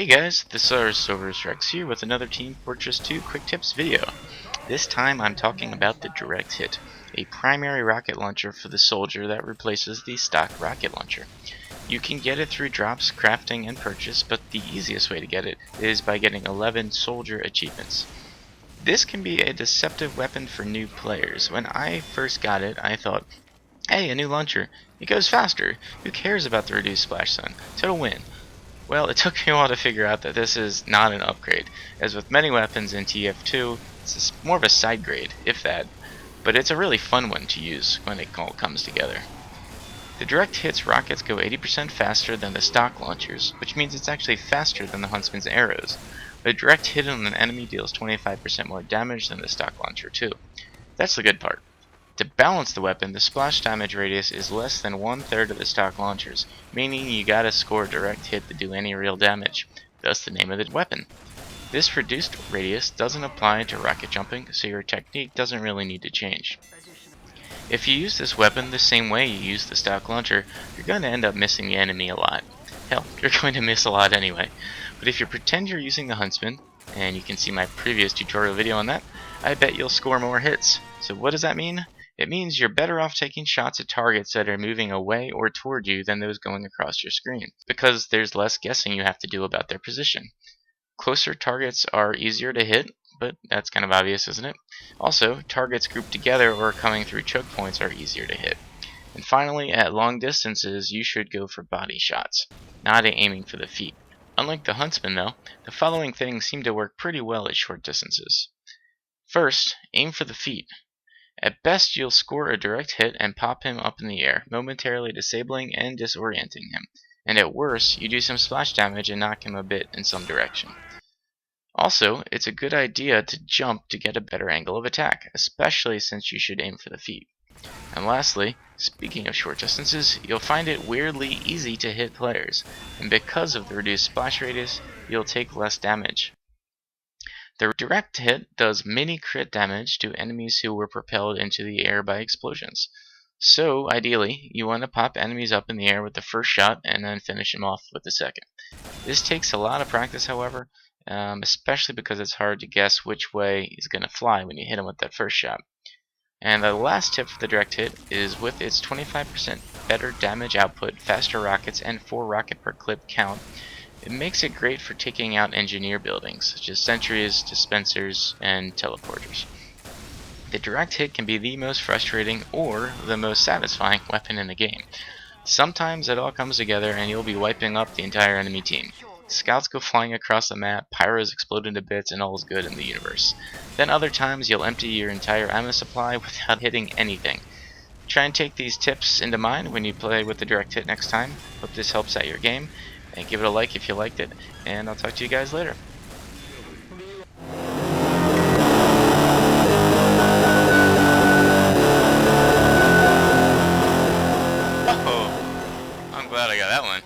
Hey guys, this is Silver's Rex here with another Team Fortress 2 Quick Tips video. This time I'm talking about the Direct Hit, a primary rocket launcher for the soldier that replaces the stock rocket launcher. You can get it through drops, crafting, and purchase, but the easiest way to get it is by getting 11 soldier achievements. This can be a deceptive weapon for new players. When I first got it, I thought, hey, a new launcher, it goes faster, who cares about the reduced splash zone, so it'll win. Well, it took me a while to figure out that this is not an upgrade, as with many weapons in TF2, it's more of a side grade, if that, but it's a really fun one to use when it all comes together. The Direct Hit's rockets go 80% faster than the stock launchers, which means it's actually faster than the Huntsman's arrows. The Direct Hit on an enemy deals 25% more damage than the stock launcher too. That's the good part. To balance the weapon, the splash damage radius is less than 1/3 of the stock launchers, meaning you gotta score a direct hit to do any real damage, thus the name of the weapon. This reduced radius doesn't apply to rocket jumping, so your technique doesn't really need to change. If you use this weapon the same way you use the stock launcher, you're going to end up missing the enemy a lot. Hell, you're going to miss a lot anyway. But if you pretend you're using the Huntsman, and you can see my previous tutorial video on that, I bet you'll score more hits. So what does that mean? It means you're better off taking shots at targets that are moving away or toward you than those going across your screen, because there's less guessing you have to do about their position. Closer targets are easier to hit, but that's kind of obvious, isn't it? Also, targets grouped together or coming through choke points are easier to hit. And finally, at long distances, you should go for body shots, not aiming for the feet. Unlike the Huntsman though, the following things seem to work pretty well at short distances. First, aim for the feet. At best, you'll score a direct hit and pop him up in the air, momentarily disabling and disorienting him. And at worst, you do some splash damage and knock him a bit in some direction. Also, it's a good idea to jump to get a better angle of attack, especially since you should aim for the feet. And lastly, speaking of short distances, you'll find it weirdly easy to hit players, and because of the reduced splash radius, you'll take less damage. The direct hit does mini-crit damage to enemies who were propelled into the air by explosions. So, ideally, you want to pop enemies up in the air with the first shot and then finish them off with the second. This takes a lot of practice, however, especially because it's hard to guess which way he's going to fly when you hit him with that first shot. And the last tip for the direct hit is with its 25% better damage output, faster rockets, and 4 rocket per clip count, it makes it great for taking out engineer buildings, such as sentries, dispensers, and teleporters. The direct hit can be the most frustrating or the most satisfying weapon in the game. Sometimes it all comes together and you'll be wiping up the entire enemy team. Scouts go flying across the map, pyros explode into bits, and all is good in the universe. Then other times you'll empty your entire ammo supply without hitting anything. Try and take these tips into mind when you play with the direct hit next time. Hope this helps out your game. And give it a like if you liked it, and I'll talk to you guys later. Oh, I'm glad I got that one.